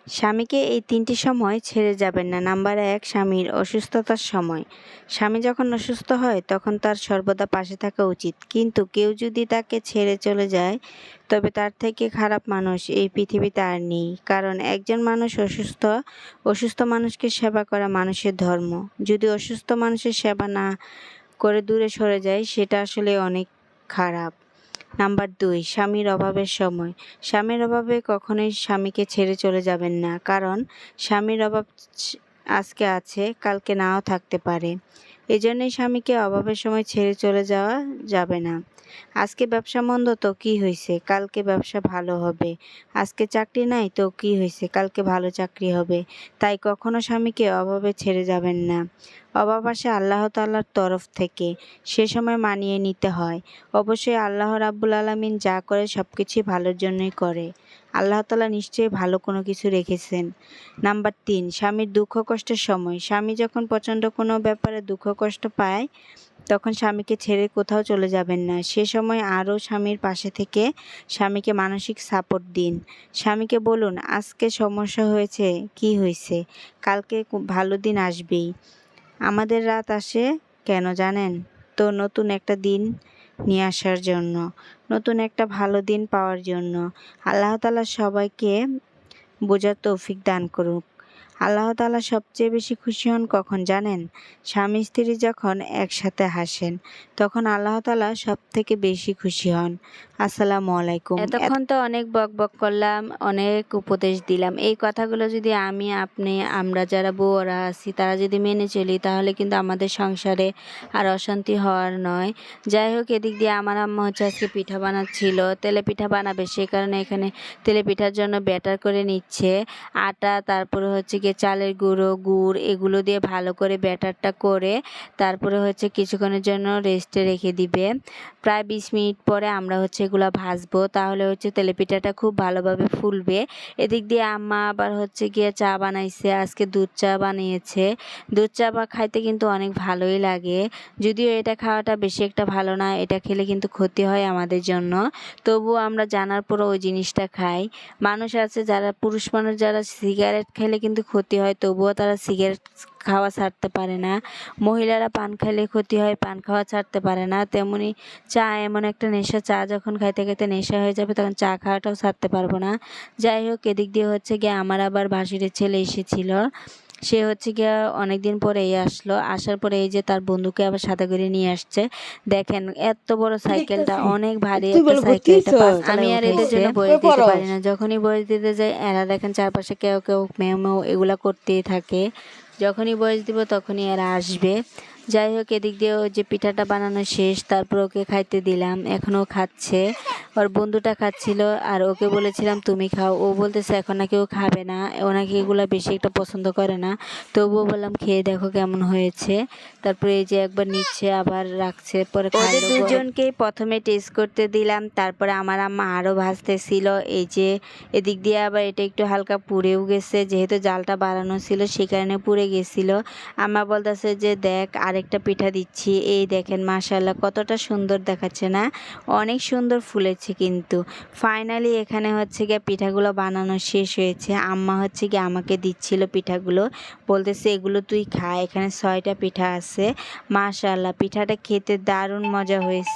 স্বামীকে এই ৩টি সময় ছেড়ে যাবেন না। নাম্বার ১, স্বামীর অসুস্থতার সময়। স্বামী যখন অসুস্থ হয় তখন তার সর্বদা পাশে থাকা উচিত। কিন্তু কেউ যদি তাকে ছেড়ে চলে যায় তবে তার থেকে খারাপ মানুষ এই পৃথিবীতে আর নেই। কারণ একজন মানুষ অসুস্থ মানুষকে সেবা করা মানুষের ধর্ম। যদি অসুস্থ মানুষের সেবা না করে দূরে সরে যায় সেটা আসলে অনেক খারাপ। নাম্বার ২, স্বামীর অভাবের সময়। স্বামীর অভাবে কখনোই স্বামীকে ছেড়ে চলে যাবেন না। কারণ স্বামীর অভাব আজকে আছে, কালকে নাও থাকতে পারে। এজন্যই স্বামীকে অভাবের সময় ছেড়ে চলে যাওয়া যাবে না। আজকে ব্যবসা মন্দ তো কী হইছে, কালকে ব্যবসা ভালো হবে। আজকে চাকরি নাই তো কী হইছে, কালকে ভালো চাকরি হবে। তাই কখনো স্বামীকে অভাবে ছেড়ে যাবেন না। অভাব আসে আল্লাহ তাআলার তরফ থেকে, সে সময় মানিয়ে নিতে হয়। অবশ্যই আল্লাহ রাব্বুল আলামিন যা করে সবকিছুই ভালোর জন্যই করে। আল্লাহ তাআলা নিশ্চয়ই ভালো কোনো কিছু রেখেছেন। নাম্বার ৩, স্বামীর দুঃখ কষ্টের সময়। স্বামী যখন প্রচণ্ড কোনো ব্যাপারে দুঃখ কষ্ট পায় তখন স্বামীকে ছেড়ে কোথাও চলে যাবেন না। সে সময় আরও স্বামীর পাশে থেকে স্বামীকে মানসিক সাপোর্ট দিন। স্বামীকে বলুন, আজকে সমস্যা হয়েছে, কি হয়েছে, কালকে ভালো দিন আসবেই। আমাদের রাত আসে কেন জানেন তো? নতুন একটা দিন নিয়ে আসার জন্য, নতুন একটা ভালো দিন পাওয়ার জন্য। আল্লাহ তাআলা সবাইকে বোঝার তৌফিক দান করুক। আল্লাহ তাআলা সবচেয়ে বেশি খুশি হন কখন জানেন? স্বামী স্ত্রী যখন একসাথে হাসেন তখন আল্লাহ তাআলা সবথেকে বেশি খুশি হন। আসসালামু আলাইকুম। এতক্ষণ তো অনেক বকবক করলাম, অনেক উপদেশ দিলাম। এই কথাগুলো যদি আমি, আপনি, আমরা যারা বউরা আছি তারা যদি মেনে চলি তাহলে কিন্তু আমাদের সংসারে আর অশান্তি হওয়ার নয়। যাই হোক, এদিক দিয়ে আমার আম্মা হচ্ছে আজকে পিঠা বানাচ্ছিল, তেলে পিঠা বানাবে, সে কারণে এখানে তেলে পিঠার জন্য ব্যাটার করে নিচ্ছে। আটা, তারপরে হচ্ছে গিয়ে চালের গুঁড়ো, গুড় এগুলো দিয়ে ভালো করে ব্যাটারটা করে তারপরে হচ্ছে কিছুক্ষণের জন্য রেস্টে রেখে দিবে। প্রায় ২০ মিনিট পরে আমরা হচ্ছে এগুলো ভাজবো, তাহলে হচ্ছে তেলেপিঠাটা খুব ভালোভাবে ফুলবে। এদিক দিয়ে আম্মা আবার হচ্ছে গিয়ে চা বানাইছে, আজকে দুধ চা বানিয়েছে। দুধ চা বা খাইতে কিন্তু অনেক ভালোই লাগে, যদিও এটা খাওয়াটা বেশি একটা ভালো না, এটা খেলে কিন্তু ক্ষতি হয় আমাদের জন্য। তবুও আমরা জানার পরও ওই জিনিসটা খাই। মানুষ আছে যারা, পুরুষ মানুষ যারা সিগারেট খেলে কিন্তু ক্ষতি হয় তবুও তারা সিগারেট খাওয়া ছাড়তে পারে না। মহিলারা পান খেলে ক্ষতি হয়, পান খাওয়া ছাড়তে পারে না। তেমনি চা এমন একটা নেশা, চা যখন খাইতে খাইতে নেশা হয়ে যাবে তখন চা খাওয়াটাও ছাড়তে পারবো না। যাই হোক, এদিক দিয়ে হচ্ছে গিয়ে আমার আবার ভাসুরের ছেলে এসেছিল। সে হচ্ছে গিয়া অনেকদিন পরে আসলো, আসার পরে এই যে তার বন্ধুকে আবার সাথে করে নিয়ে আসছে। দেখেন এত বড় সাইকেলটা, অনেক ভারী একটা সাইকেল, এটা আমি আর এদের জন্য বয়স দিতে পারি না। যখনই বয়স দিতে যাই এরা দেখেন চারপাশে কেউ কেউ মেও মেও এগুলা করতেই থাকে। যখনই বয়স দিব তখনই এরা আসবে। যাই হোক, এদিক দিয়ে ওই যে পিঠাটা বানানো শেষ, তারপর ওকে খাইতে দিলাম, এখনও খাচ্ছে। ওর বন্ধুটা খাচ্ছিল আর ওকে বলেছিলাম তুমি খাও, ও বলতেছে এখন নাকি ও খাবে না, ও নাকি এগুলো বেশি একটা পছন্দ করে না। তবুও বললাম খেয়ে দেখো কেমন হয়েছে। তারপরে এই যে একবার নিচ্ছে আবার রাখছে, পরে ওদের দুজনকেই প্রথমে টেস্ট করতে দিলাম, তারপরে আমার আম্মা আরও ভাজতেছিল। এই যে এদিক দিয়ে আবার এটা একটু হালকা পুড়েও গেছে, যেহেতু জালটা বাড়ানো ছিল সে কারণে পুড়ে গেছিল। আম্মা বলতেছে যে দেখ আরেকটা পিঠা দিচ্ছি, এই দেখেন মাশাআল্লাহ কতটা সুন্দর দেখাচ্ছে না, অনেক সুন্দর ফুলেছে। কিন্তু ফাইনালি এখানে হচ্ছে গিয়ে পিঠাগুলো বানানো শেষ হয়েছে। আম্মা হচ্ছে গিয়ে আমাকে দিচ্ছিল পিঠাগুলো, বলতেছে এগুলো তুই খা, এখানে 6টা পিঠা আছে। মাশাআল্লাহ পিঠাটা খেতে দারুণ মজা হয়েছে।